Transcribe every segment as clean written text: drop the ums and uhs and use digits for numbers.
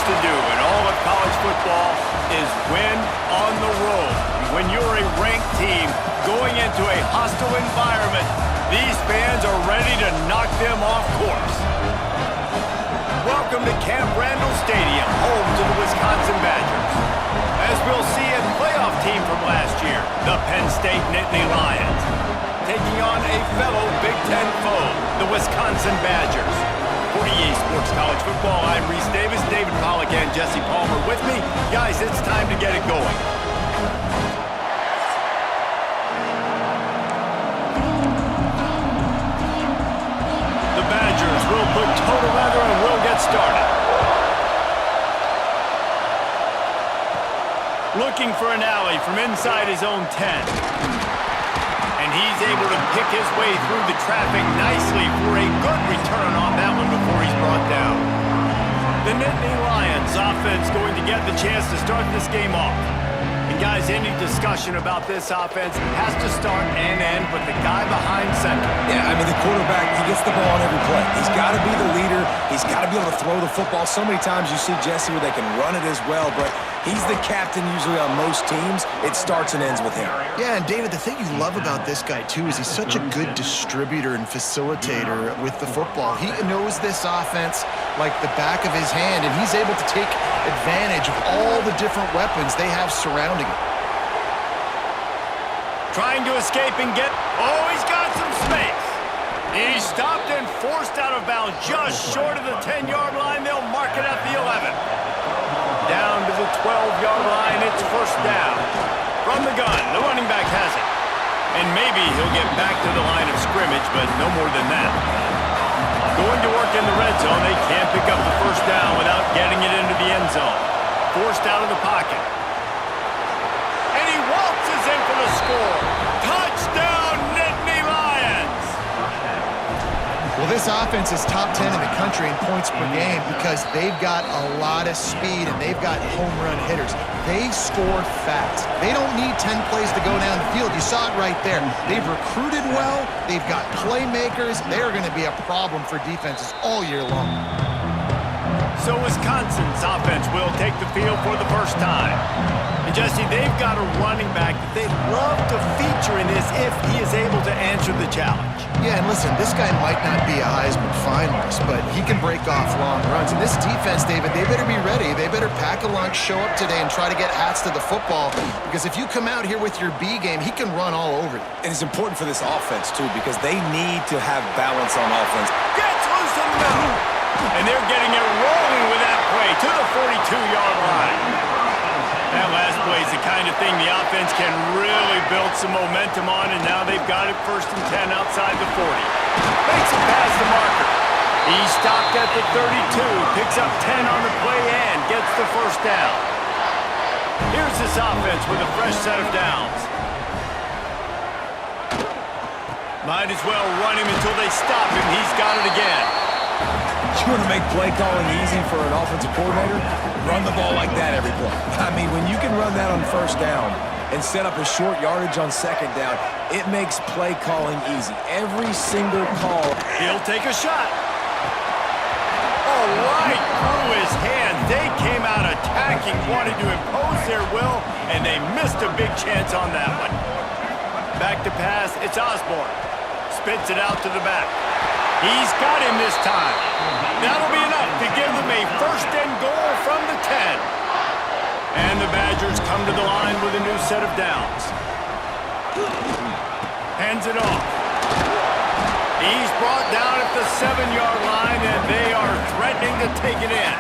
things to do in all of college football is win on the road. When you're a ranked team going into a hostile environment, these fans are ready to knock them off course. Welcome to Camp Randall Stadium, home to the Wisconsin Badgers. As we'll see a playoff team from last year, the Penn State Nittany Lions, taking on a fellow Big Ten foe, the Wisconsin Badgers. For EA Sports College Football, I'm Reese Davis, David Pollack, and Jesse Palmer with me. Guys, it's time to get it going. The Badgers will put total leather and will get started. Looking for an alley from inside his own 10. And he's able to pick his way through the traffic nicely for a good return on that one before he's brought down. The Nittany Lions offense going to get the chance to start this game off. And guys, any discussion about this offense has to start and end with the guy behind center. Yeah, I mean, the quarterback, he gets the ball on every play. He's got to be the leader. He's got to be able to throw the football. So many times you see Jesse where they can run it as well, but he's the captain usually on most teams. It starts and ends with him. Yeah, and David, the thing you love about this guy, too, is he's such a good distributor and facilitator with the football. He knows this offense like the back of his hand, and he's able to take advantage of all the different weapons they have surrounding him. Trying to escape and get... Oh, he's got some space. He's stopped and forced out of bounds just short of the 10-yard line. They'll mark it at the 11. Down to the 12-yard line, it's first down. From the gun, the running back has it. And maybe he'll get back to the line of scrimmage, but no more than that. Going to work in the red zone, they can't pick up the first down without getting it into the end zone. Forced out of the pocket. And he waltzes in for the score. Touchdown, Nittany Lions! Well, this offense is top 10 in the country in points per game because they've got a lot of speed and they've got home run hitters. They score fast. They don't need 10 plays to go down the field. You saw it right there. They've recruited well. They've got playmakers. They're going to be a problem for defenses all year long. So Wisconsin's offense will take the field for the first time. And Jesse, they've got a running back that they'd love to feature in this if he is able to answer the challenge. Yeah, and listen, this guy might not be a Heisman finalist, but he can break off long runs. And this defense, David, they better be ready. They better pack a lunch, show up today, and try to get hats to the football. Because if you come out here with your B game, he can run all over you. And it's important for this offense, too, because they need to have balance on offense. Gets loose in the middle. And they're getting it rolling with that play to the 42-yard line. That last play is the kind of thing the offense can really build some momentum on, and now they've got it first and 10 outside the 40. Makes it past the marker. He stopped at the 32, picks up 10 on the play and gets the first down. Here's this offense with a fresh set of downs. Might as well run him until they stop him. He's got it again. You want to make play calling easy for an offensive coordinator? Run the ball like that every play. I mean, when you can run that on first down and set up a short yardage on second down, it makes play calling easy. Every single call. He'll take a shot. Oh, right through his hand. They came out attacking, wanted to impose their will, and they missed a big chance on that one. Back to pass, it's Osborne. Spits it out to the back. He's got him this time. That'll be enough to give them a first and goal from the 10. And the Badgers come to the line with a new set of downs. Hands it off. He's brought down at the 7-yard line, and they are threatening to take it in.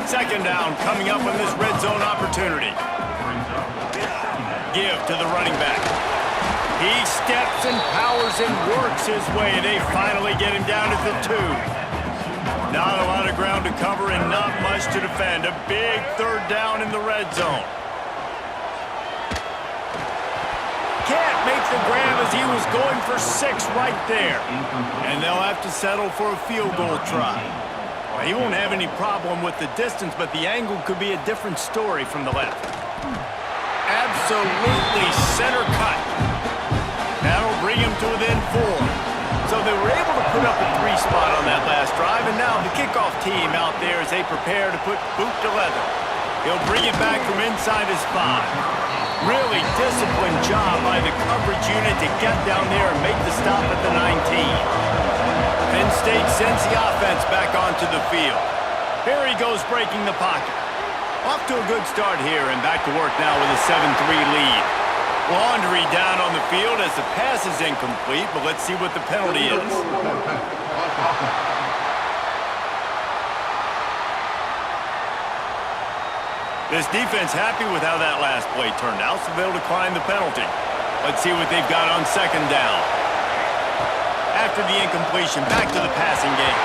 Second down coming up on this red zone opportunity. Give to the running back. He steps and powers and works his way. They finally get him down at the 2. Not a lot of ground to cover and not much to defend. A big third down in the red zone. Can't make the grab as he was going for 6 right there. And they'll have to settle for a field goal try. Well, he won't have any problem with the distance, but the angle could be a different story from the left. Absolutely center cut. That'll bring him to within 4. So they were able to put up a 3 spot on that last drive, and now the kickoff team out there as they prepare to put boot to leather. He'll bring it back from inside his 5. Really disciplined job by the coverage unit to get down there and make the stop at the 19. Penn State sends the offense back onto the field. Here he goes breaking the pocket. Off to a good start here and back to work now with a 7-3 lead. Laundry down on the field as the pass is incomplete, but let's see what the penalty is. This defense happy with how that last play turned out, so they'll decline the penalty. Let's see what they've got on second down. After the incompletion, back to the passing game.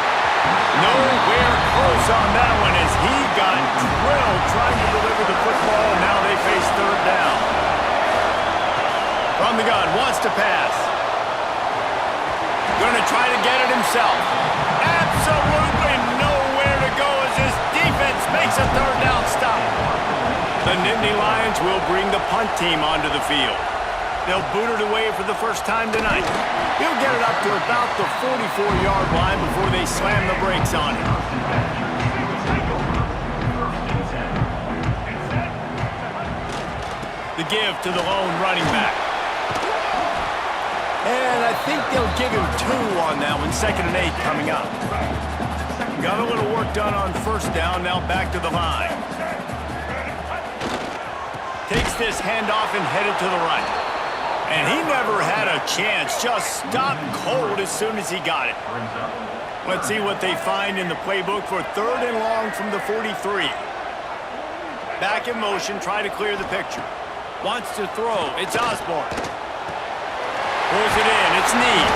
Nowhere close on that one as he got drilled trying to deliver the football, and now they face third down. From the gun, wants to pass. Going to try to get it himself. Absolutely nowhere to go as this defense makes a third down stop. The Nittany Lions will bring the punt team onto the field. They'll boot it away for the first time tonight. He'll get it up to about the 44-yard line before they slam the brakes on him. The give to the lone running back. And I think they'll give him 2 on that one, 2nd and 8 coming up. Got a little work done on first down, now back to the line. Takes this handoff and headed to the right. And he never had a chance, just stopped cold as soon as he got it. Let's see what they find in the playbook for 3rd and long from the 43. Back in motion, try to clear the picture. Wants to throw, it's Osborne. Pulls it in, it's Need.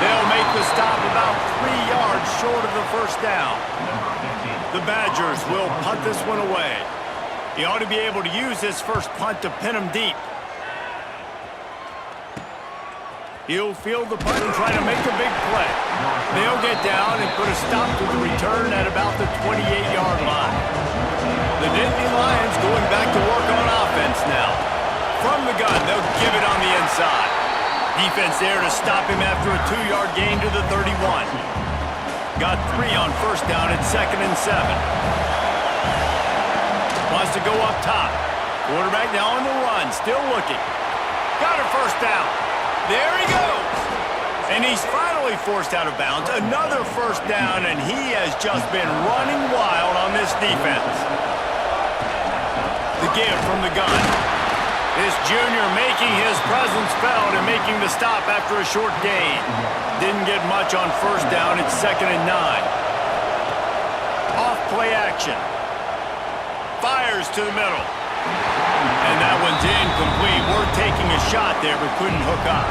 They'll make the stop about 3 yards short of the first down. The Badgers will punt this one away. He ought to be able to use this first punt to pin him deep. He'll field the punt and try to make a big play. They'll get down and put a stop to the return at about the 28-yard line. The Nittany Lions going back to work on offense now. From the gun, they'll give it on the inside. Defense there to stop him after a 2-yard gain to the 31. Got 3 on first down at 2nd and 7. Wants to go up top. Quarterback now on the run, still looking. Got a first down. There he goes. And he's finally forced out of bounds. Another first down, and he has just been running wild on this defense. The give from the gun. This junior making his presence felt and making the stop after a short gain. Didn't get much on first down. It's 2nd and 9. Off play action. Fires to the middle. And that one's incomplete. We're taking a shot there, but couldn't hook up.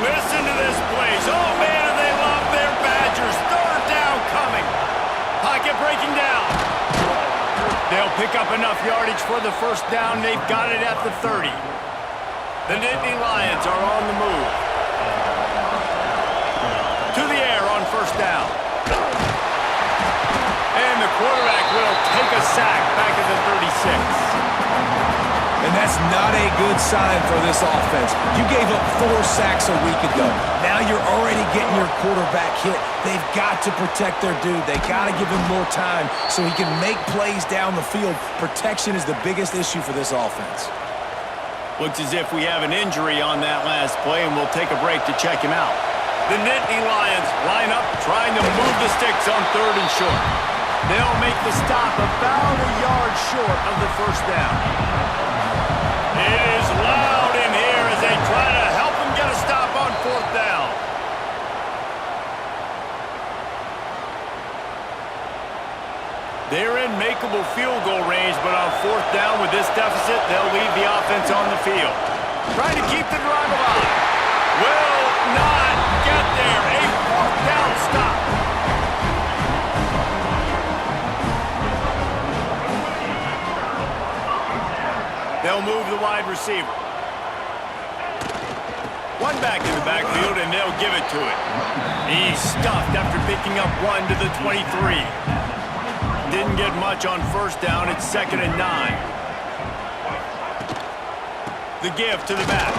Listen to this place. Oh, man, do they love their Badgers. 3rd down coming. Pocket breaking down. They'll pick up enough yardage for the first down. They've got it at the 30. The Nittany Lions are on the move. To the air on first down. And the quarterback will take a sack back at the 36. And that's not a good sign for this offense. You gave up 4 sacks a week ago. Now you're already getting your quarterback hit. They've got to protect their dude. They got to give him more time so he can make plays down the field. Protection is the biggest issue for this offense. Looks as if we have an injury on that last play, and we'll take a break to check him out. The Nittany Lions line up, trying to move the sticks on 3rd and short. They'll make the stop about a yard short of the first down. It is loud in here as they try to help him get a stop on 4th down. They're in makeable field goal range, but on 4th down with this deficit, they'll leave the offense on the field. Trying to keep the drive alive. Will not get there. A 4th down stop. They'll move the wide receiver. One back in the backfield, and they'll give it to it. He's stuffed after picking up 1 to the 23. Didn't get much on first down. It's 2nd and 9. The give to the back.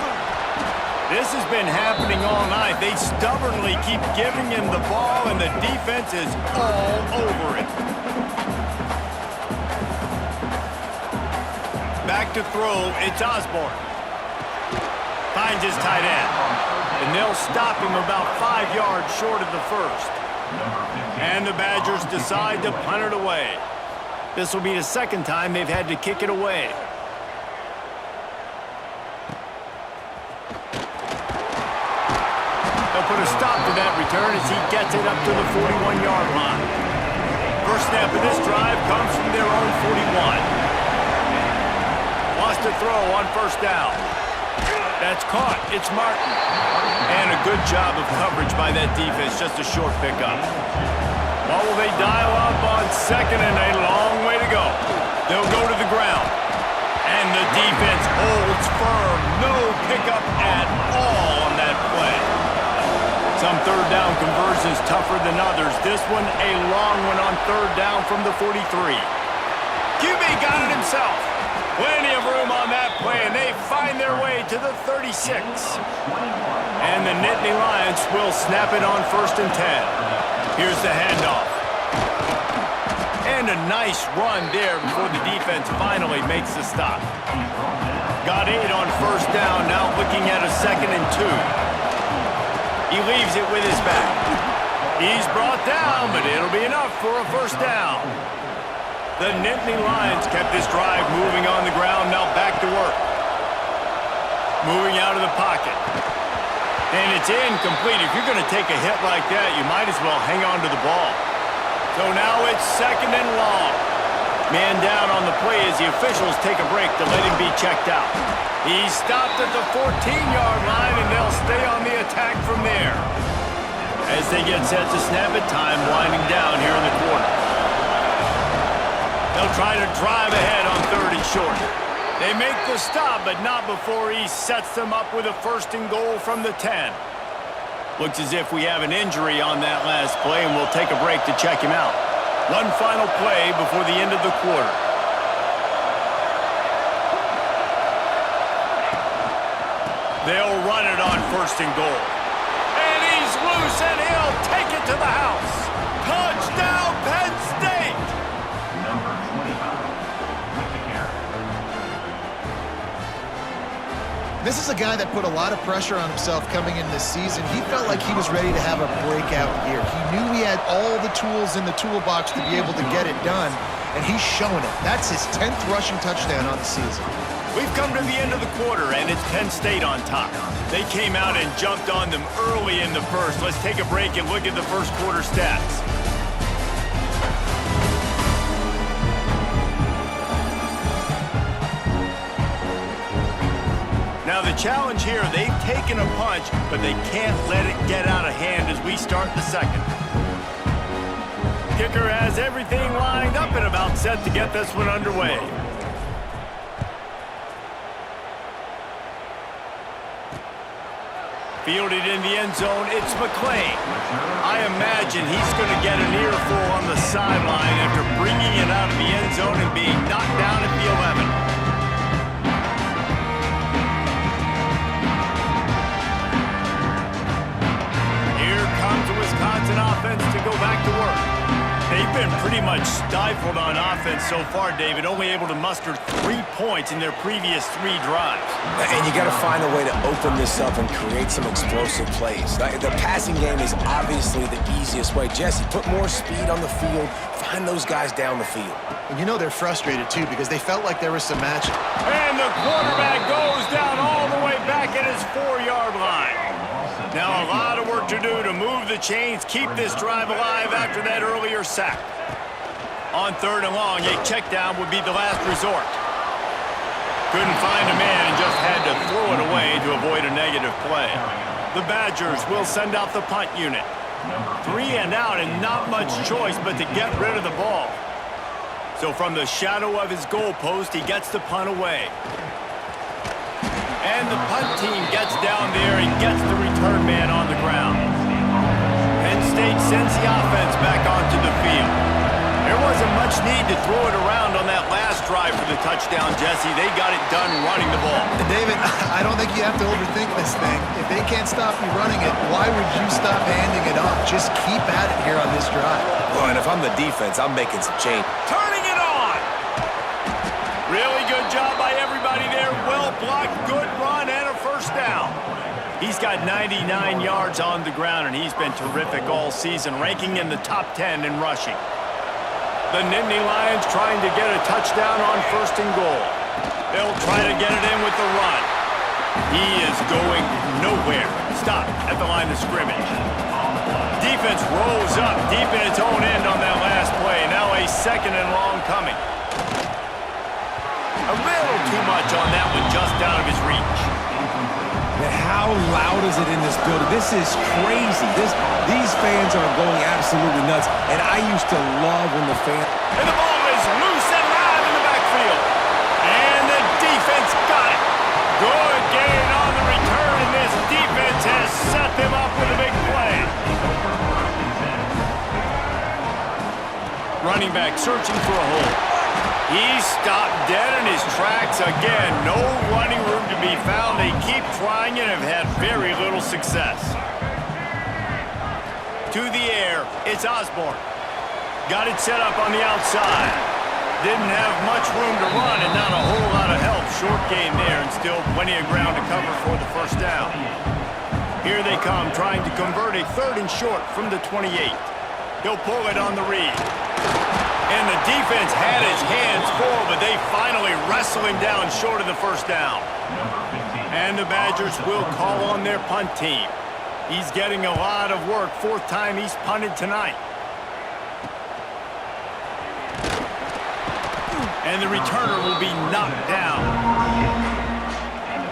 This has been happening all night. They stubbornly keep giving him the ball, and the defense is all over it. Back to throw, it's Osborne. Finds his tight end. And they'll stop him about 5 yards short of the first. And the Badgers decide to punt it away. This will be the second time they've had to kick it away. They'll put a stop to that return as he gets it up to the 41-yard line. First snap of this drive comes from their own 41. Lost to throw on first down. That's caught. It's Martin. And a good job of coverage by that defense. Just a short pickup. Well, will they dial up on second and a long way to go? They'll go to the ground. And the defense holds firm. No pickup at all on that play. Some third down conversions tougher than others. This one a long one on third down from the 43. QB got it himself. Plenty of room on that play, and they find their way to the 36. And the Nittany Lions will snap it on 1st and 10. Here's the handoff. And a nice run there before the defense finally makes the stop. Got 8 on first down, now looking at a 2nd and 2. He leaves it with his back. He's brought down, but it'll be enough for a first down. The Nittany Lions kept this drive moving on the ground, now back to work. Moving out of the pocket. And it's incomplete. If you're going to take a hit like that, you might as well hang on to the ball. So now it's 2nd and long. Man down on the play as the officials take a break to let him be checked out. He's stopped at the 14-yard line, and they'll stay on the attack from there. As they get set to snap it, time winding down here in the quarter. They'll try to drive ahead on 3rd and short. They make the stop, but not before he sets them up with a 1st and goal from the 10. Looks as if we have an injury on that last play, and we'll take a break to check him out. One final play before the end of the quarter. They'll run it on 1st and goal. And he's loose, and he'll take it to the house. Touchdown, Penn State! This is a guy that put a lot of pressure on himself coming in this season. He felt like he was ready to have a breakout year. He knew he had all the tools in the toolbox to be able to get it done, and he's showing it. That's his 10th rushing touchdown on the season. We've come to the end of the quarter, and it's Penn State on top. They came out and jumped on them early in the first. Let's take a break and look at the first quarter stats. Now the challenge here, they've taken a punch, but they can't let it get out of hand as we start the second. Kicker has everything lined up and about set to get this one underway. Fielded in the end zone, it's McClain. I imagine he's going to get an earful on the sideline after bringing it out of the end zone and being knocked down at the 11. Wisconsin offense to go back to work. They've been pretty much stifled on offense so far, David, only able to muster 3 points in their previous 3 drives. And you got to find a way to open this up and create some explosive plays. The passing game is obviously the easiest way. Jesse, put more speed on the field, find those guys down the field. And you know they're frustrated, too, because they felt like there was some matchup. And the quarterback goes down all the way back at his 4-yard line. Now a lot of work to do to move the chains, keep this drive alive after that earlier sack. On 3rd and long, a check down would be the last resort. Couldn't find a man and just had to throw it away to avoid a negative play. The Badgers will send out the punt unit. 3 and out and not much choice but to get rid of the ball. So from the shadow of his goalpost, he gets the punt away. And the punt team gets down there and gets the return man on the ground. Penn State sends the offense back onto the field. There wasn't much need to throw it around on that last drive for the touchdown, Jesse. They got it done running the ball. And David, I don't think you have to overthink this thing. If they can't stop you running it, why would you stop handing it off? Just keep at it here on this drive. Well, and if I'm the defense, I'm making some change. Turning it on! Really good job by everybody there. Well blocked, good run, and a first down. He's got 99 yards on the ground, and he's been terrific all season, ranking in the top 10 in rushing. The Nittany Lions trying to get a touchdown on 1st and goal. They'll try to get it in with the run. He is going nowhere. Stop at the line of scrimmage. Defense rolls up deep in its own end on that last play. Now a 2nd and long coming. A little too much on that one, just out of his reach. Man, how loud is it in this building? This is crazy. These fans are going absolutely nuts. And I used to love when the fans... And the ball is loose and live in the backfield. And the defense got it. Good gain on the return, and this defense has set them up with a big play. Running back searching for a hole. He stopped dead in his tracks again. No running room to be found. They keep trying and have had very little success. To the air, it's Osborne. Got it set up on the outside. Didn't have much room to run and not a whole lot of help. Short gain there and still plenty of ground to cover for the first down. Here they come, trying to convert a 3rd and short from the 28. He'll pull it on the read. And the defense had his hands full, but they finally wrestle him down short of the first down. And the Badgers will call on their punt team. He's getting a lot of work. 4th time he's punted tonight. And the returner will be knocked down.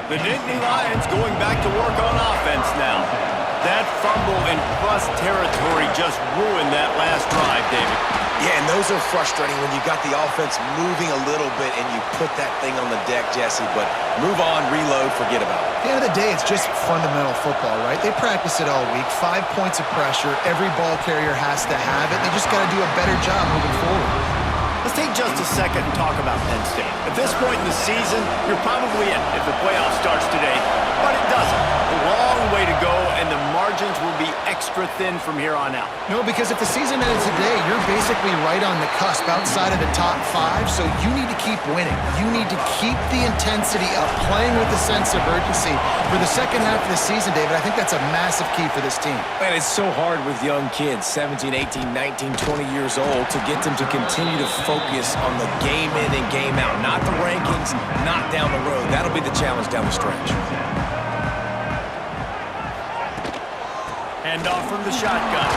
The Nittany Lions going back to work on offense now. That fumble in plus territory just ruined that last drive, David. Yeah, and those are frustrating when you got the offense moving a little bit and you put that thing on the deck, Jesse. But move on, reload, forget about it. At the end of the day, it's just fundamental football, right? They practice it all week. 5 points of pressure. Every ball carrier has to have it. They just got to do a better job moving forward. Let's take just a second and talk about Penn State. At this point in the season, you're probably in if the playoff starts today, but it doesn't. A long way to go, and the margins will be extra thin from here on out. No, because if the season ends today, you're basically right on the cusp outside of the top 5, so you need to keep winning. You need to keep the intensity up, playing with a sense of urgency. For the second half of the season, David, I think that's a massive key for this team. Man, it's so hard with young kids, 17, 18, 19, 20 years old, to get them to continue to focus on the game in and game out, not the rankings, not down the road. That'll be the challenge down the stretch. Hand off from the shotgun.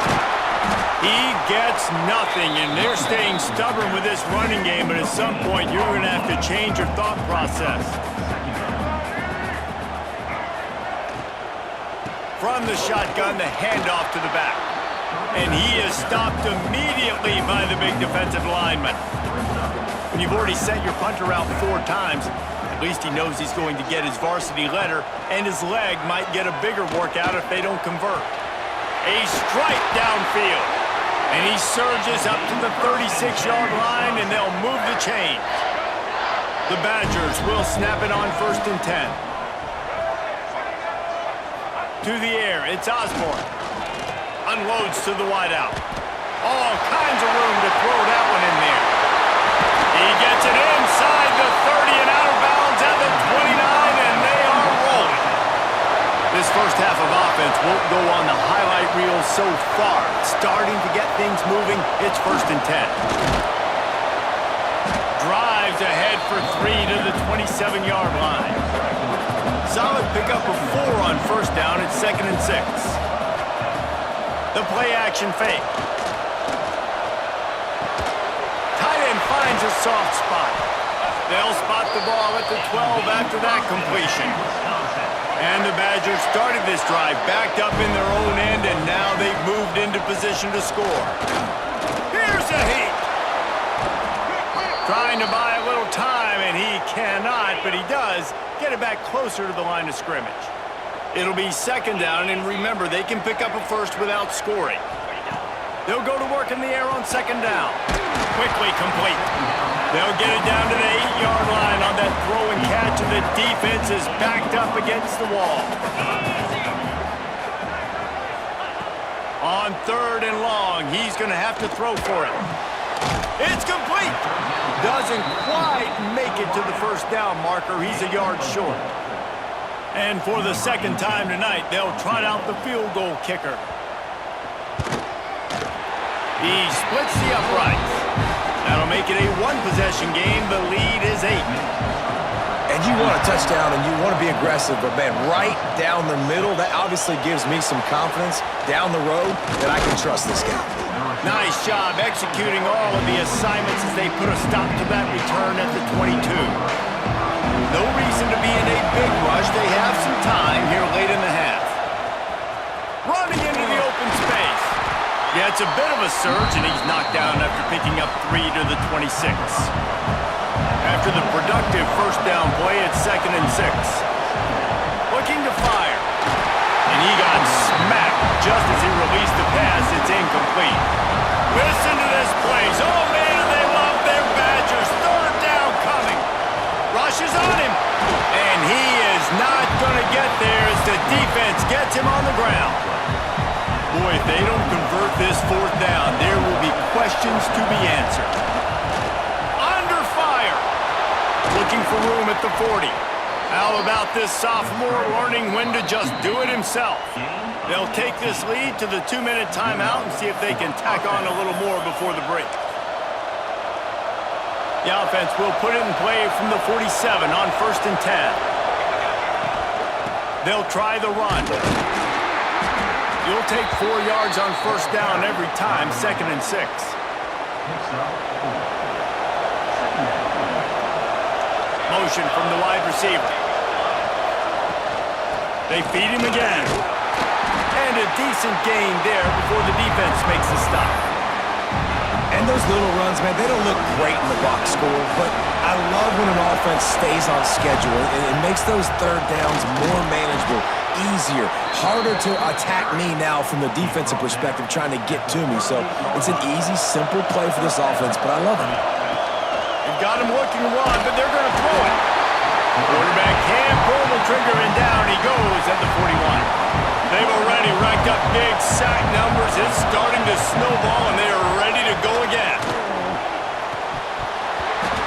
He gets nothing, and they're staying stubborn with this running game, but at some point you're going to have to change your thought process. From the shotgun, the handoff to the back. And he is stopped immediately by the big defensive lineman. When you've already sent your punter out 4 times, at least he knows he's going to get his varsity letter, and his leg might get a bigger workout if they don't convert. A strike downfield. And he surges up to the 36-yard line, and they'll move the chains. The Badgers will snap it on 1st and 10. To the air, it's Osborne. Unloads to the wideout. All kinds of room to throw that one in there. He gets it inside the 30 and out of bounds at the 29, and they are rolling. This first half of offense won't go on the highlight reel so far. Starting to get things moving, it's 1st and 10. Drives ahead for 3 to the 27-yard line. Solid pickup of 4 on 1st down. It's 2nd and 6. The play-action fake. Tight end finds a soft spot. They'll spot the ball at the 12 after that completion. And the Badgers started this drive backed up in their own end, and now they've moved into position to score. Here's a heat. Trying to buy a little time, and he cannot, but he does get it back closer to the line of scrimmage. It'll be 2nd down, and remember, they can pick up a first without scoring. They'll go to work in the air on 2nd down. Quickly complete. They'll get it down to the 8-yard line on that throw and catch, and the defense is backed up against the wall. On 3rd and long, he's going to have to throw for it. It's complete. Doesn't quite make it to the first down marker. He's a yard short. And for the second time tonight, they'll trot out the field goal kicker. He splits the uprights. That'll make it a one-possession game. The lead is 8. And you want a touchdown and you want to be aggressive, but, man, right down the middle, that obviously gives me some confidence down the road that I can trust this guy. Nice job executing all of the assignments as they put a stop to that return at the 22. No reason to be in a big rush. They have some time here late in the half. Running into the open space. Yeah, it's a bit of a surge, and he's knocked down after picking up 3 to the 26. After the productive first down play, it's 2nd and 6. Looking to fire. And he got smacked just as he released the pass. It's incomplete. Listen to this place. Oh, man, they love their Badgers. 3rd down coming. Rushes on him. And he is not going to get there as the defense gets him on the ground. Boy, if they don't convert this 4th down, there will be questions to be answered. Under fire. Looking for room at the 40. How about this sophomore learning when to just do it himself? They'll take this lead to the 2-minute timeout and see if they can tack on a little more before the break. The offense will put it in play from the 47 on 1st and 10. They'll try the run. You'll take 4 yards on 1st down every time, 2nd and 6. Motion from the wide receiver. They feed him again. And a decent gain there before the defense makes the stop. And those little runs, man, they don't look great in the box score, but I love when an offense stays on schedule and it makes those 3rd downs more manageable, easier, harder to attack me now from the defensive perspective trying to get to me. So it's an easy, simple play for this offense, but I love it. They've got him looking to run, but they're going to throw it. Quarterback can't pull the trigger, and down he goes at the 41. They've already racked up big sack numbers. It's starting to snowball, and they are ready to go again.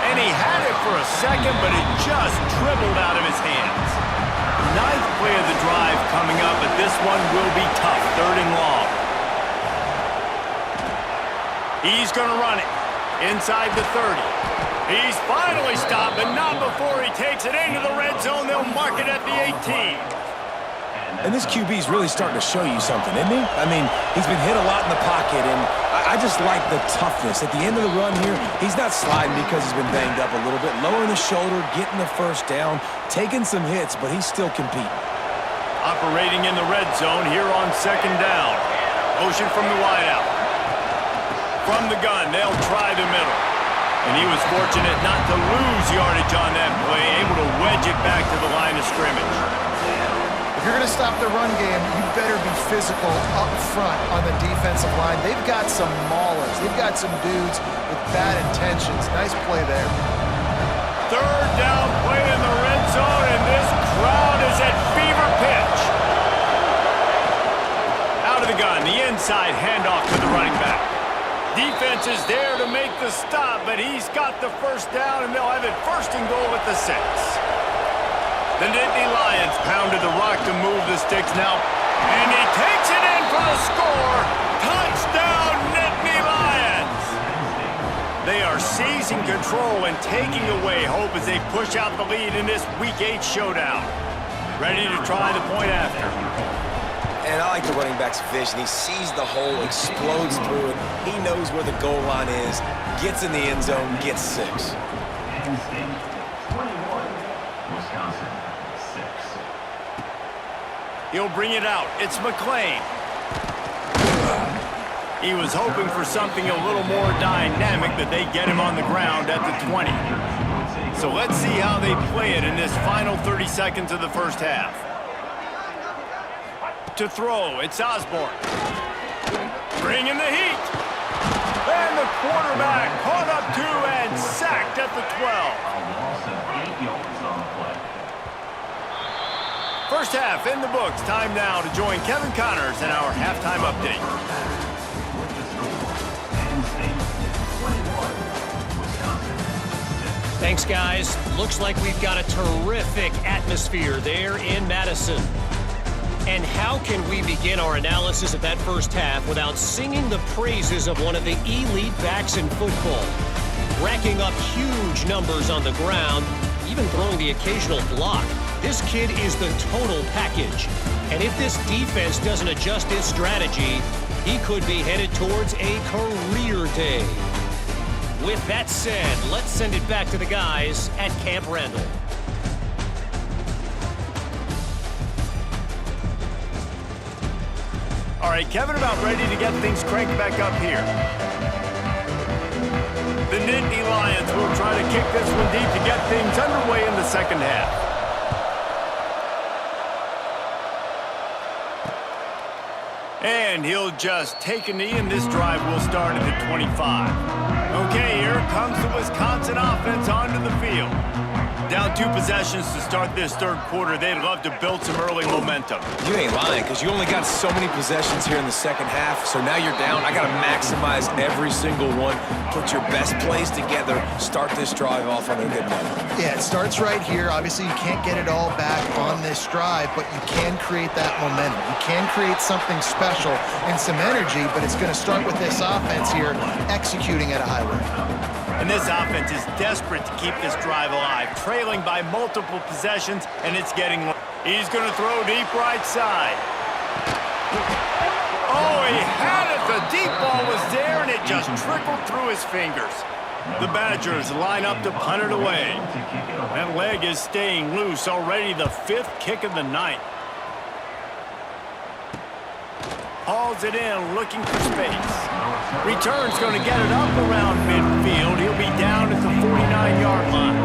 And he had it for a second, but it just dribbled out of his hands. 9th play of the drive coming up, but this one will be tough. 3rd and long. He's going to run it inside the 30. He's finally stopped, but not before he takes it into the red zone. They'll mark it at the 18. And this QB's really starting to show you something, isn't he? I mean, he's been hit a lot in the pocket, and I just like the toughness. At the end of the run here, he's not sliding because he's been banged up a little bit. Lowering the shoulder, getting the 1st down, taking some hits, but he's still competing. Operating in the red zone here on 2nd down. Motion from the wideout. From the gun, they'll try the middle. And he was fortunate not to lose yardage on that play, able to wedge it back to the line of scrimmage. If you're going to stop the run game, you better be physical up front on the defensive line. They've got some maulers. They've got some dudes with bad intentions. Nice play there. 3rd down play in the red zone, and this crowd is at fever pitch. Out of the gun, the inside handoff to the running back. Defense is there to make the stop, but he's got the 1st down, and they'll have it 1st and goal at the 6. The Nittany Lions pounded the rock to move the sticks now, and he takes it in for the score. Touchdown, Nittany Lions! They are seizing control and taking away hope as they push out the lead in this Week 8 showdown. Ready to try the point after. And I like the running back's vision. He sees the hole, explodes through it. He knows where the goal line is, gets in the end zone, gets 6. He'll bring it out. It's McClain. He was hoping for something a little more dynamic, but they get him on the ground at the 20. So let's see how they play it in this final 30 seconds of the 1st half. To throw, it's Osborne. Bringing the heat. And the quarterback caught up to and sacked at the 12. First half in the books. Time now to join Kevin Connors in our halftime update. Thanks, guys. Looks like we've got a terrific atmosphere there in Madison. And how can we begin our analysis of that first half without singing the praises of one of the elite backs in football? Racking up huge numbers on the ground, even throwing the occasional block. This kid is the total package. And if this defense doesn't adjust its strategy, he could be headed towards a career day. With that said, let's send it back to the guys at Camp Randall. All right, Kevin, about ready to get things cranked back up here. The Nittany Lions will try to kick this one deep to get things underway in the second half. And he'll just take a knee, and this drive will start at the 25. Okay, here comes the Wisconsin offense onto the field. Down 2 possessions to start this third quarter. They'd love to build some early momentum. You ain't lying, because you only got so many possessions here in the second half, so now you're down. I got to maximize every single one, put your best plays together, start this drive off on a good note. Yeah, it starts right here. Obviously, you can't get it all back on this drive, but you can create that momentum. You can create something special and some energy, but it's going to start with this offense here executing at a high rate. And this offense is desperate to keep this drive alive, trailing by multiple possessions, and it's getting low. He's going to throw deep right side. Oh, he had it. The deep ball was there, and it just trickled through his fingers. The Badgers line up to punt it away. That leg is staying loose. Already the 5th kick of the night. Hauls it in, looking for space. Return's going to get it up around midfield. He'll be down at the 49-yard line.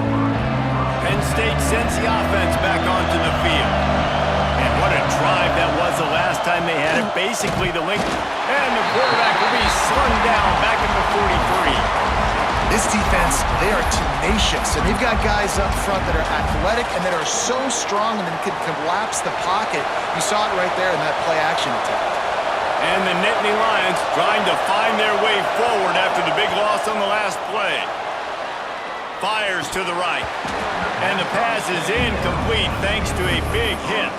Penn State sends the offense back onto the field. And what a drive that was the last time they had it. Basically the link. And the quarterback will be slung down back at the 43. This defense, they are tenacious, and they've got guys up front that are athletic and that are so strong and that can collapse the pocket. You saw it right there in that play-action attempt. And the Nittany Lions trying to find their way forward after the big loss on the last play. Fires to the right. And the pass is incomplete thanks to a big hit.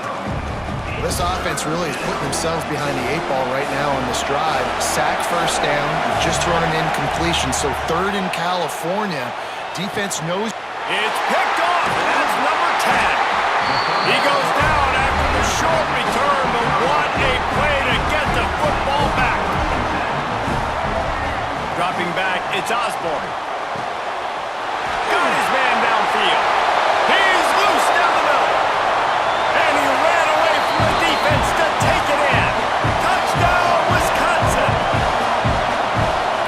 This offense really is putting themselves behind the 8 ball right now on this drive. Sack first down, just thrown an incompletion. So 3rd in California. Defense knows. It's picked off, and that's number 10. He goes down after the short return, but what a play to get the football back. Dropping back, it's Osborne. Got his man downfield. He's loose down the middle. And he ran away from the defense to take it in. Touchdown, Wisconsin.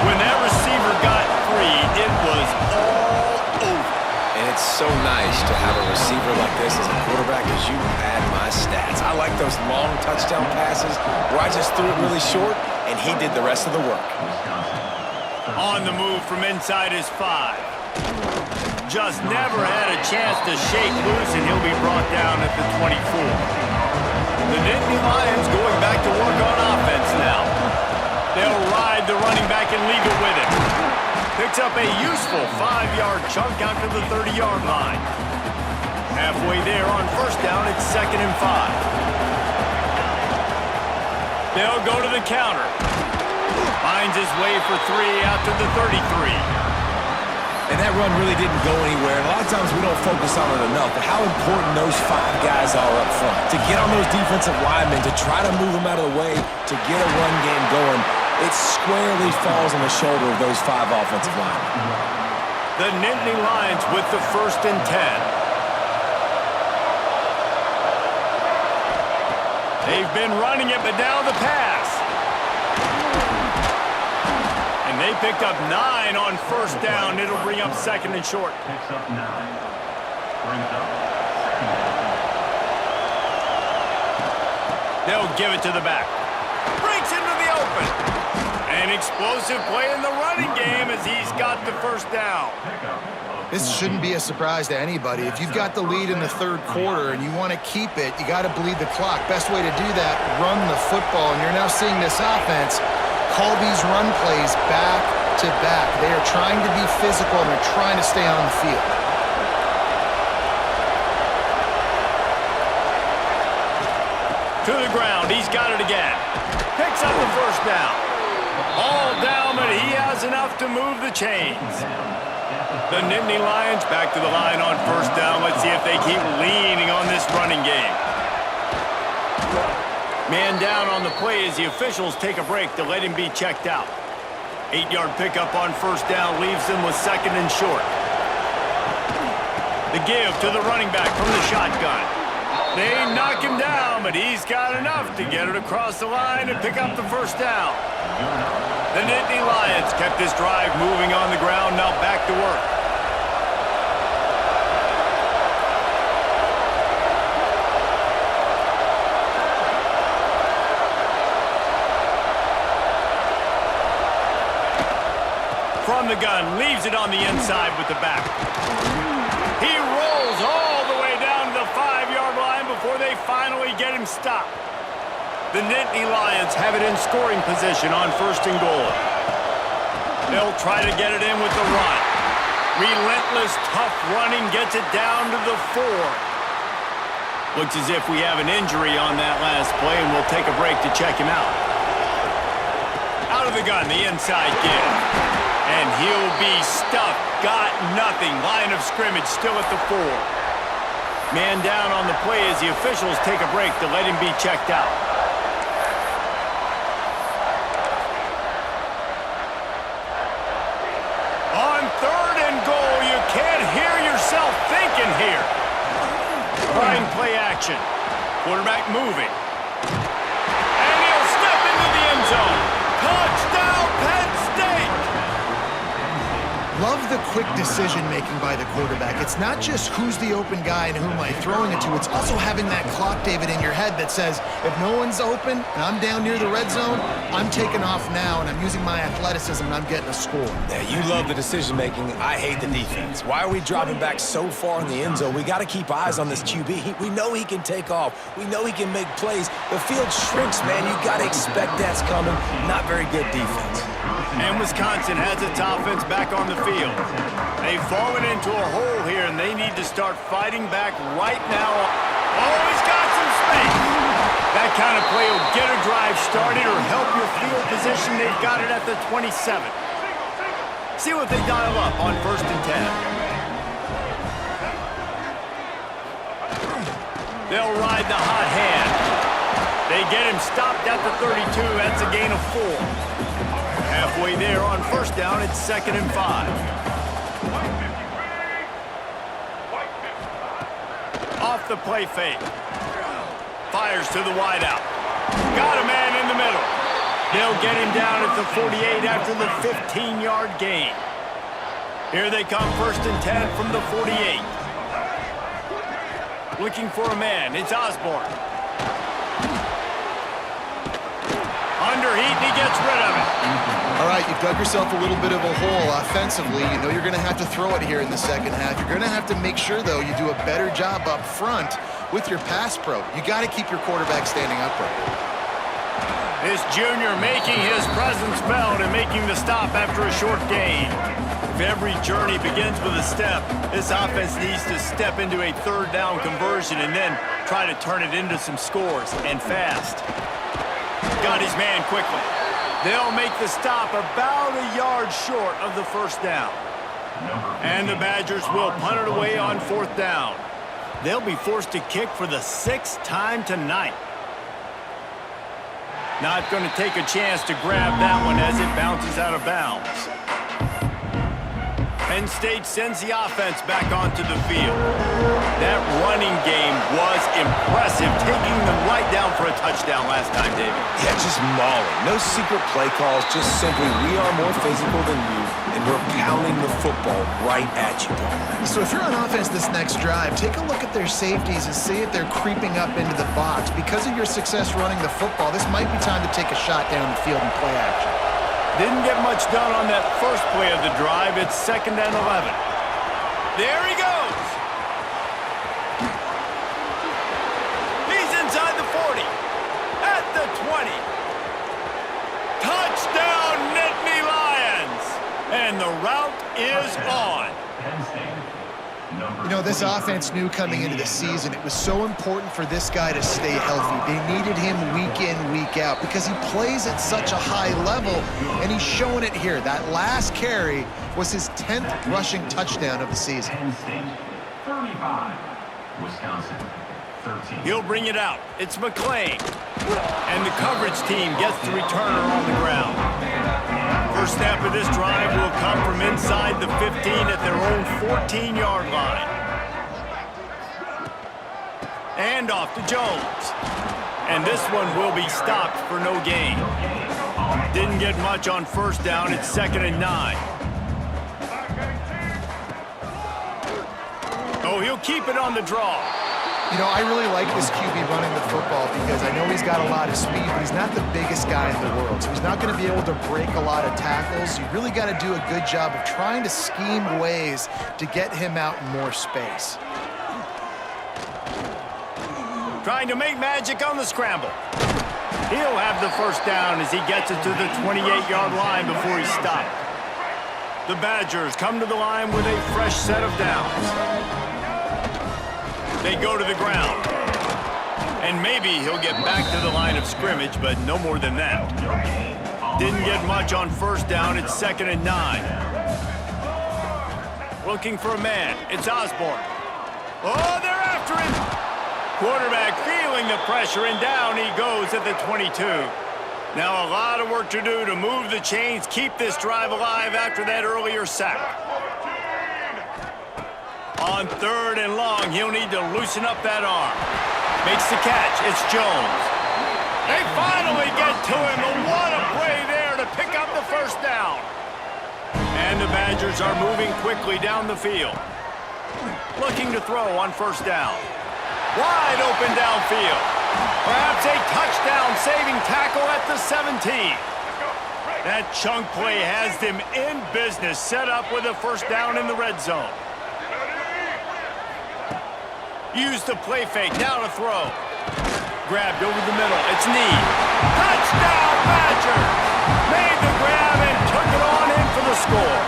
When that receiver got free, it was all over. And it's so nice to have a receiver like this as a quarterback, as you pad my stats. I like those long touchdown passes where I just threw it really short, and he did the rest of the work. On the move from inside his 5. Just never had a chance to shake loose, and he'll be brought down at the 24. The Nittany Lions going back to work on offense now. They'll ride the running back and leave it with him. Picks up a useful 5-yard chunk out to the 30-yard line. Halfway there on first down, it's 2nd and 5. They'll go to the counter. Finds his way for 3 out to the 33. And that run really didn't go anywhere. A lot of times we don't focus on it enough, but how important those 5 guys are up front. To get on those defensive linemen, to try to move them out of the way, to get a run game going, it squarely falls on the shoulder of those 5 offensive linemen. The Nittany Lions with the 1st and 10. They've been running it, but now the pass. And they picked up 9 on first down. It'll bring up 2nd and short. Picks up 9. Brings up 2nd. They'll give it to the back. Breaks into the open. An explosive play in the running game as he's got the first down. This shouldn't be a surprise to anybody. If you've got the lead in the third quarter and you want to keep it, you got to bleed the clock. Best way to do that, run the football. And you're now seeing this offense call these run plays back to back. They are trying to be physical and they're trying to stay on the field. To the ground, he's got it again. Picks up the first down. All down, but he has enough to move the chains. The Nittany Lions back to the line on first down. Let's see if they keep leaning on this running game. Man down on the play as the officials take a break to let him be checked out. 8-yard pickup on first down leaves them with second and short. The give to the running back from the shotgun. They knock him down, but he's got enough to get it across the line and pick up the first down. The Nittany Lions kept this drive moving on the ground, now back to work. From the gun, leaves it on the inside with the back. He rolls all the way down to the 5-yard line before they finally get him stopped. The Nittany Lions have it in scoring position on first and goal. They'll try to get it in with the run. Relentless, tough running gets it down to the 4. Looks as if we have an injury on that last play, and we'll take a break to check him out. Out of the gun, the inside give. And he'll be stuffed. Got nothing. Line of scrimmage still at the 4. Man down on the play as the officials take a break to let him be checked out. On third and goal, you can't hear yourself thinking here. Trying play action. Quarterback moving. And he'll step into the end zone. Touchdown, Penn State! Love the quick decision-making by the quarterback. It's not just who's the open guy and who am I throwing it to. It's also having that clock, David, in your head that says, if no one's open and I'm down near the red zone, I'm taking off now and I'm using my athleticism and I'm getting a score. Yeah, you love the decision-making. I hate the defense. Why are we dropping back so far in the end zone? We got to keep eyes on this QB. We know he can take off. We know he can make plays. The field shrinks, man. You got to expect that's coming. Not very good defense. And Wisconsin has its offense back on the field. They've fallen into a hole here, and they need to start fighting back right now. Oh, he's got some space. That kind of play will get a drive started or help your field position. They've got it at the 27. See what they dial up on first and 10. They'll ride the hot hand. They get him stopped at the 32. That's a gain of 4. Halfway there on first down, it's second and 5. Off the play fake. Fires to the wideout. Got a man in the middle. They'll get him down at the 48 after the 15-yard gain. Here they come, first and 10 from the 48. Looking for a man. It's Osborne. Underheat, and he gets rid of it. All right, you've dug yourself a little bit of a hole offensively. You know you're going to have to throw it here in the second half. You're going to have to make sure, though, you do a better job up front with your pass pro. You got to keep your quarterback standing upright. This junior making his presence felt and making the stop after a short gain. If every journey begins with a step, this offense needs to step into a third down conversion and then try to turn it into some scores, and fast. Got his man quickly. They'll make the stop about a yard short of the first down. And the Badgers will punt it away on fourth down. They'll be forced to kick for the 6th time tonight. Not going to take a chance to grab that one as it bounces out of bounds. Penn State sends the offense back onto the field. That running game was impressive, taking them right down for a touchdown last time, David. Yeah, just mauling. No secret play calls, just simply we are more physical than you, and we're pounding the football right at you. So if you're on offense this next drive, take a look at their safeties and see if they're creeping up into the box. Because of your success running the football, this might be time to take a shot down the field and play action. Didn't get much done on that first play of the drive. It's 2nd and 11. There he goes. He's inside the 40. At the 20. Touchdown, Nittany Lions. And the route is on. Penn State. You know, this offense knew coming into the season it was so important for this guy to stay healthy. They needed him week in, week out because he plays at such a high level, and he's showing it here. That last carry was his 10th rushing touchdown of the season. Penn State 35. Wisconsin 13. He'll bring it out. It's McClain. And the coverage team gets the returner on the ground. First snap of this drive will come from inside the 15 at their own 14-yard line. And off to Jones. And this one will be stopped for no gain. Didn't get much on first down. It's 2nd and 9. Oh, he'll keep it on the draw. You know, I really like this QB running the football because I know he's got a lot of speed, but he's not the biggest guy in the world. So he's not going to be able to break a lot of tackles. You really got to do a good job of trying to scheme ways to get him out in more space. Trying to make magic on the scramble. He'll have the first down as he gets it to the 28-yard line before he's stopped. The Badgers come to the line with a fresh set of downs. They go to the ground. And maybe he'll get back to the line of scrimmage, but no more than that. Didn't get much on first down. It's 2nd and 9. Looking for a man. It's Osborne. Oh, they're after him. Quarterback feeling the pressure, and down he goes at the 22. Now a lot of work to do to move the chains, keep this drive alive after that earlier sack. On 3rd and long, he'll need to loosen up that arm. Makes the catch. It's Jones. They finally get to him, and what a play there to pick up the first down. And the Badgers are moving quickly down the field. Looking to throw on first down. Wide open downfield. Perhaps a touchdown-saving tackle at the 17. That chunk play has them in business, set up with a first down in the red zone. Use the play fake, now to throw. Grabbed over the middle, it's Need. Touchdown, Badgers! Made the grab and took it on in for the score.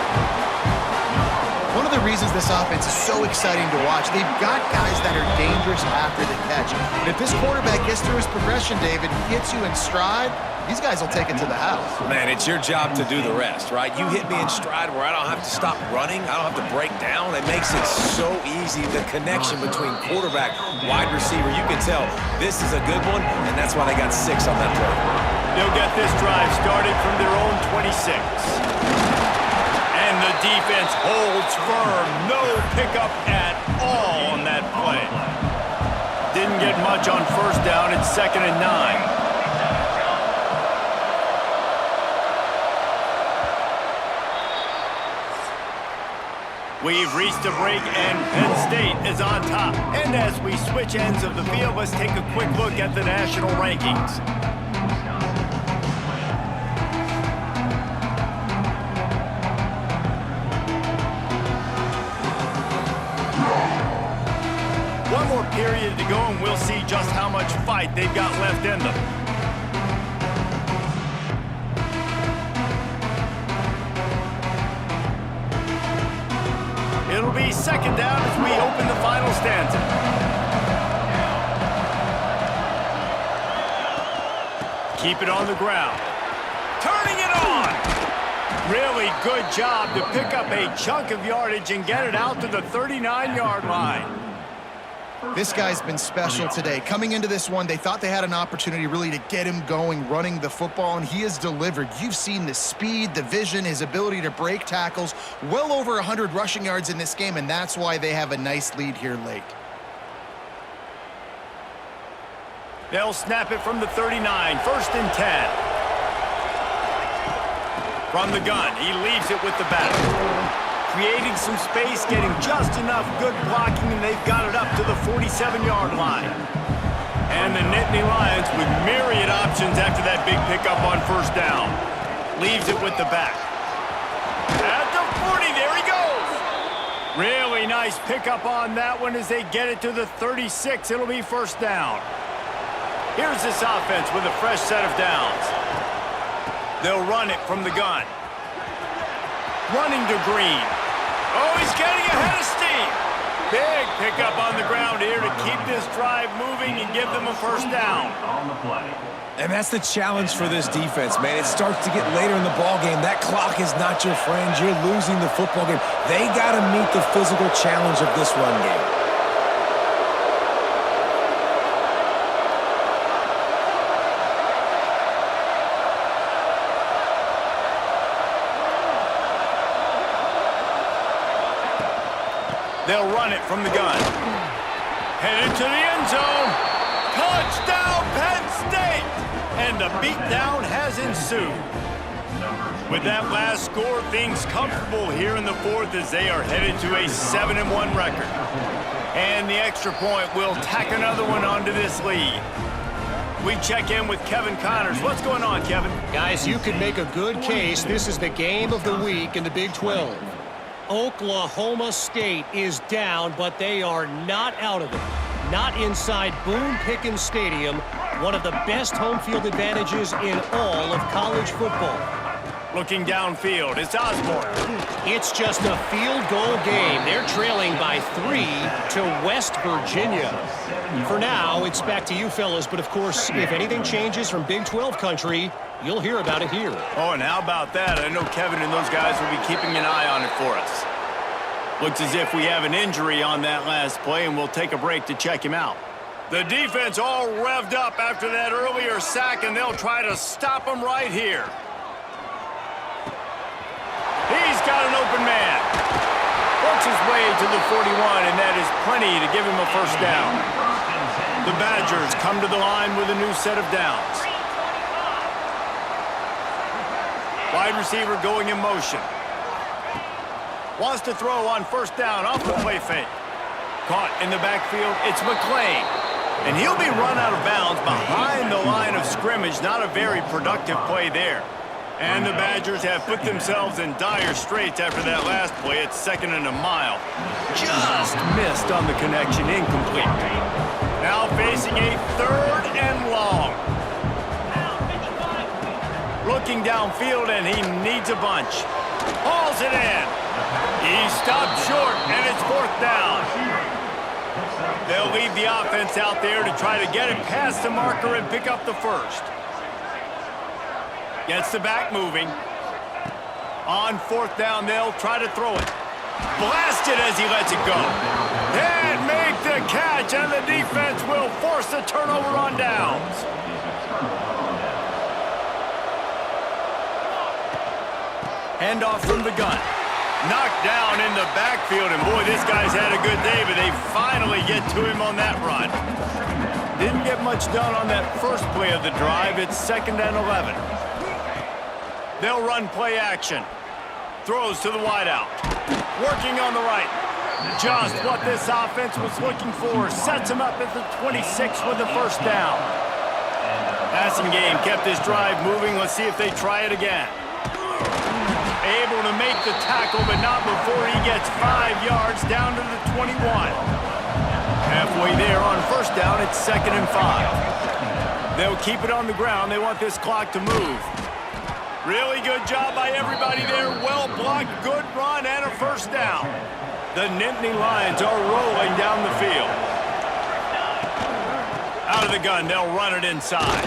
One of the reasons this offense is so exciting to watch, they've got guys that are dangerous after the catch. And if this quarterback gets through his progression, David, gets you in stride, these guys will take it to the house. Man, it's your job to do the rest, right? You hit me in stride where I don't have to stop running. I don't have to break down. It makes it so easy, the connection between quarterback, wide receiver. You can tell this is a good one, and that's why they got 6 on that play. They'll get this drive started from their own 26. And the defense holds firm. No pickup at all on that play. Didn't get much on first down. It's 2nd and 9. We've reached a break, and Penn State is on top. And as we switch ends of the field, let's take a quick look at the national rankings. One more period to go, and we'll see just how much fight they've got left in them. It'll be 2nd down as we open the final stanza. Keep it on the ground. Turning it on! Really good job to pick up a chunk of yardage and get it out to the 39-yard line. This guy's been special today. Coming into this one, they thought they had an opportunity really to get him going, running the football, and he has delivered. You've seen the speed, the vision, his ability to break tackles. Well over 100 rushing yards in this game, and that's why they have a nice lead here late. They'll snap it from the 39, 1st and 10. From the gun, he leaves it with the back. Creating some space, getting just enough good blocking, and they've got it up to the 47-yard line. And the Nittany Lions with myriad options after that big pickup on first down. Leaves it with the back. At the 40, there he goes. Really nice pickup on that one as they get it to the 36. It'll be first down. Here's this offense with a fresh set of downs. They'll run it from the gun. Running to Green. Oh, he's getting ahead of steam. Big pickup on the ground here to keep this drive moving and give them a first down. On the play. And that's the challenge for this defense, man. It starts to get later in the ballgame. That clock is not your friend. You're losing the football game. They got to meet the physical challenge of this run game. They'll run it from the gun. Headed to the end zone. Touchdown, Penn State! And the beatdown has ensued. With that last score, things comfortable here in the fourth as they are headed to a 7-1 record. And the extra point will tack another one onto this lead. We check in with Kevin Connors. What's going on, Kevin? Guys, you could make a good case. This is the game of the week in the Big 12. Oklahoma State is down, but they are not out of it. Not inside Boone Pickens Stadium, one of the best home field advantages in all of college football. Looking downfield, it's Osborne. It's just a field goal game. They're trailing by 3 to West Virginia. For now, it's back to you fellas, but of course, if anything changes from Big 12 country, you'll hear about it here. Oh, and how about that? I know Kevin and those guys will be keeping an eye on it for us. Looks as if we have an injury on that last play, and we'll take a break to check him out. The defense all revved up after that earlier sack, and they'll try to stop him right here. He's got an open man. Works his way to the 41, and that is plenty to give him a first down. The Badgers come to the line with a new set of downs. Wide receiver going in motion. Wants to throw on first down off the play fake. Caught in the backfield, it's McClain. And he'll be run out of bounds behind the line of scrimmage. Not a very productive play there. And the Badgers have put themselves in dire straits after that last play. It's 2nd and a mile. Just missed on the connection, incomplete. Now facing a 3rd and long. Looking downfield, and he needs a bunch. Hauls it in. He stopped short, and it's 4th down. They'll leave the offense out there to try to get it past the marker and pick up the first. Gets the back moving. On 4th down, they'll try to throw it. Blasted as he lets it go. And make the catch, and the defense will force the turnover on downs. Handoff from the gun. Knocked down in the backfield, and boy, this guy's had a good day, but they finally get to him on that run. Didn't get much done on that first play of the drive. It's 2nd and 11. They'll run play action. Throws to the wideout. Working on the right. Just what this offense was looking for. Sets him up at the 26 with the first down. Passing game kept this drive moving. Let's see if they try it again. Able to make the tackle, but not before he gets 5 yards down to the 21. Halfway there on first down, it's 2nd and 5. They'll keep it on the ground. They want this clock to move. Really good job by everybody there. Well blocked, good run, and a first down. The Nittany Lions are rolling down the field. Out of the gun, they'll run it inside.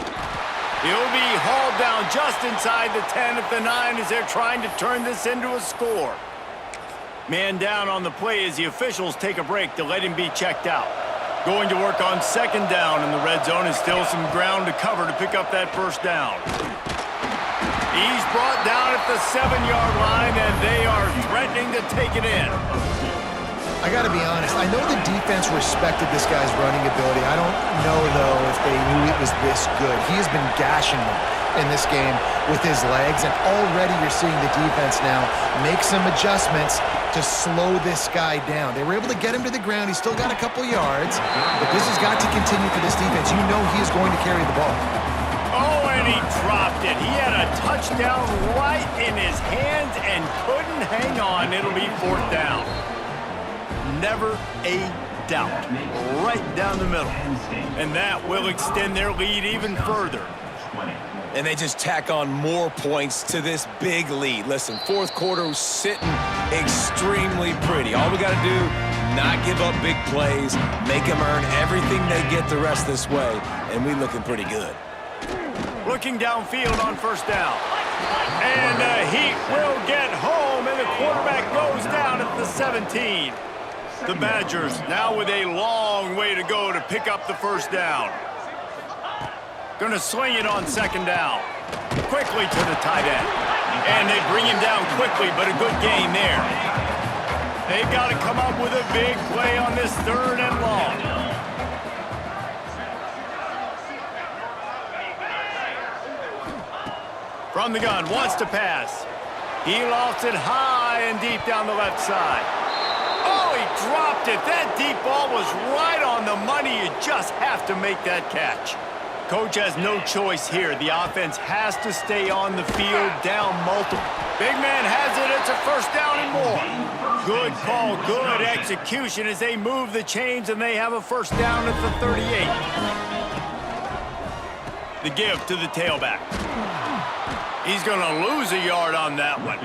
He'll be hauled down just inside the 10 at the 9 as they're trying to turn this into a score. Man down on the play as the officials take a break to let him be checked out. Going to work on 2nd down in the red zone, and still some ground to cover to pick up that first down. He's brought down at the 7-yard line, and they are threatening to take it in. I got to be honest, I know the defense respected this guy's running ability. I don't know, though, if they knew it was this good. He has been gashing them in this game with his legs, and already you're seeing the defense now make some adjustments to slow this guy down. They were able to get him to the ground. He's still got a couple yards, but this has got to continue for this defense. You know he is going to carry the ball. Oh, and And he dropped it. He had a touchdown right in his hands and couldn't hang on. It'll be 4th down. Never a doubt. Right down the middle. And that will extend their lead even further. And they just tack on more points to this big lead. Listen, 4th quarter was sitting extremely pretty. All we got to do, not give up big plays, make them earn everything they get the rest this way, and we looking pretty good. Looking downfield on 1st down. And the Heat will get home, and the quarterback goes down at the 17. The Badgers now with a long way to go to pick up the 1st down. Gonna sling it on 2nd down. Quickly to the tight end. And they bring him down quickly, but a good gain there. They've got to come up with a big play on this 3rd and long. From the gun, wants to pass. He lofts it high and deep down the left side. Oh, he dropped it. That deep ball was right on the money. You just have to make that catch. Coach has no choice here. The offense has to stay on the field, down multiple. Big man has it. It's a 1st down and more. Good call, good execution as they move the chains, and they have a 1st down at the 38. The give to the tailback. He's going to lose a yard on that one.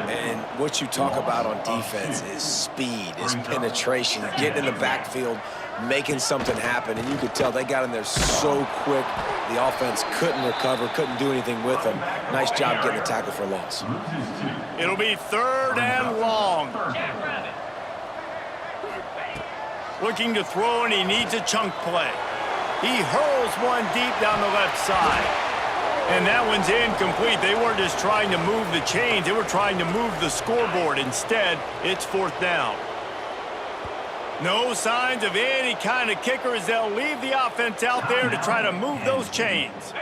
And what you talk about on defense is speed, is penetration, getting in the backfield, making something happen. And you could tell they got in there so quick, the offense couldn't recover, couldn't do anything with them. Nice job getting a tackle for loss. It'll be 3rd and long. Looking to throw, and he needs a chunk play. He hurls one deep down the left side. And that one's incomplete. They weren't just trying to move the chains. They were trying to move the scoreboard. Instead, it's 4th down. No signs of any kind of kicker as they'll leave the offense out there to try to move those chains.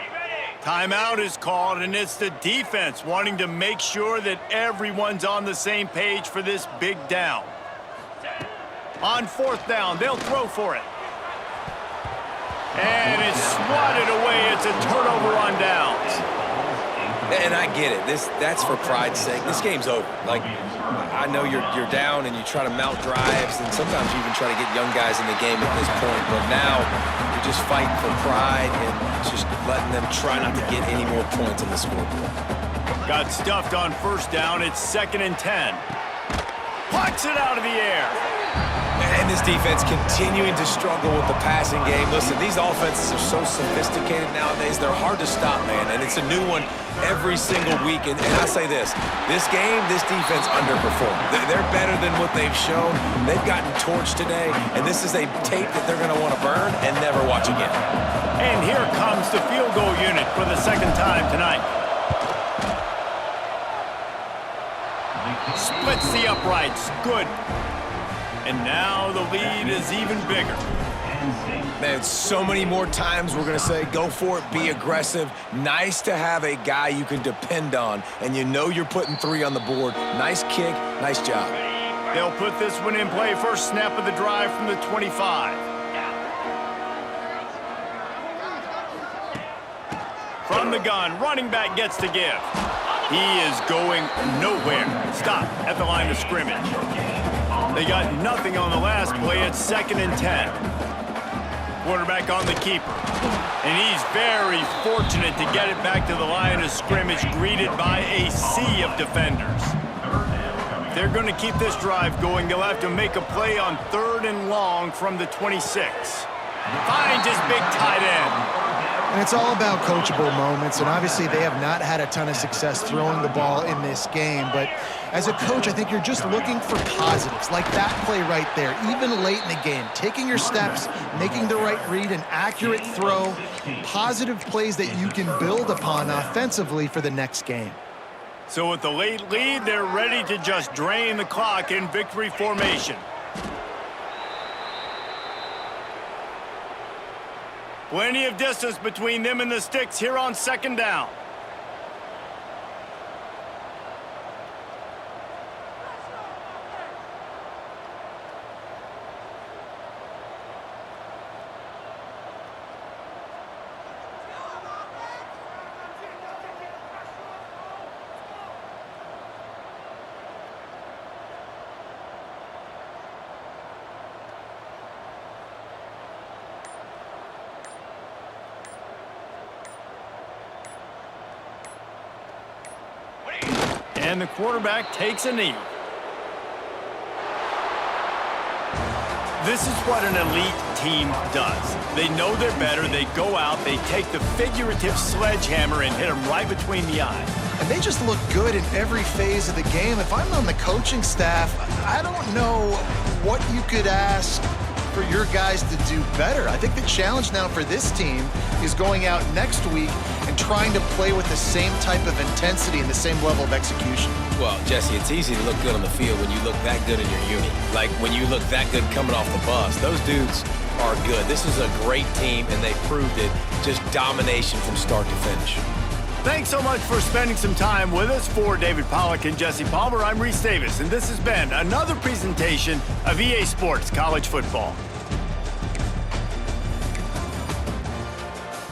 Timeout is called, and it's the defense wanting to make sure that everyone's on the same page for this big down. On 4th down, they'll throw for it. And it's swatted away. It's a turnover on downs. And I get it. That's for pride's sake. This game's over. Like, I know you're down and you try to mount drives, and sometimes you even try to get young guys in the game at this point. But now you're just fighting for pride and just letting them try not to get any more points on the scoreboard. Got stuffed on 1st down. It's 2nd and 10. Plucks it out of the air. And this defense continuing to struggle with the passing game. Listen, these offenses are so sophisticated nowadays. They're hard to stop, man. And it's a new one every single week. And I say this game, this defense underperformed. They're better than what they've shown. They've gotten torched today. And this is a tape that they're going to want to burn and never watch again. And here comes the field goal unit for the 2nd time tonight. Splits the uprights. Good. And now the lead is even bigger. Man, so many more times we're going to say, go for it, be aggressive. Nice to have a guy you can depend on, and you know you're putting 3 on the board. Nice kick, nice job. They'll put this one in play. First snap of the drive from the 25. From the gun, running back gets the give. He is going nowhere. Stop at the line of scrimmage. They got nothing on the last play. It's 2nd and 10. Quarterback on the keeper. And he's very fortunate to get it back to the line of scrimmage, greeted by a sea of defenders. If they're going to keep this drive going, they'll have to make a play on 3rd and long from the 26. Finds his big tight end. And it's all about coachable moments, and obviously they have not had a ton of success throwing the ball in this game, but as a coach, I think you're just looking for positives, like that play right there, even late in the game, taking your steps, making the right read, an accurate throw, positive plays that you can build upon offensively for the next game. So with the late lead, they're ready to just drain the clock in victory formation. Plenty of distance between them and the sticks here on 2nd down. And the quarterback takes a knee. This is what an elite team does. They know they're better. They go out. They take the figurative sledgehammer and hit them right between the eyes. And they just look good in every phase of the game. If I'm on the coaching staff, I don't know what you could ask for your guys to do better. I think the challenge now for this team is going out next week and trying to play with the same type of intensity and the same level of execution. Well, Jesse, it's easy to look good on the field when you look that good in your unit. Like when you look that good coming off the bus. Those dudes are good. This is a great team, and they proved it. Just domination from start to finish. Thanks so much for spending some time with us. For David Pollack and Jesse Palmer, I'm Reese Davis, and this has been another presentation of EA Sports College Football.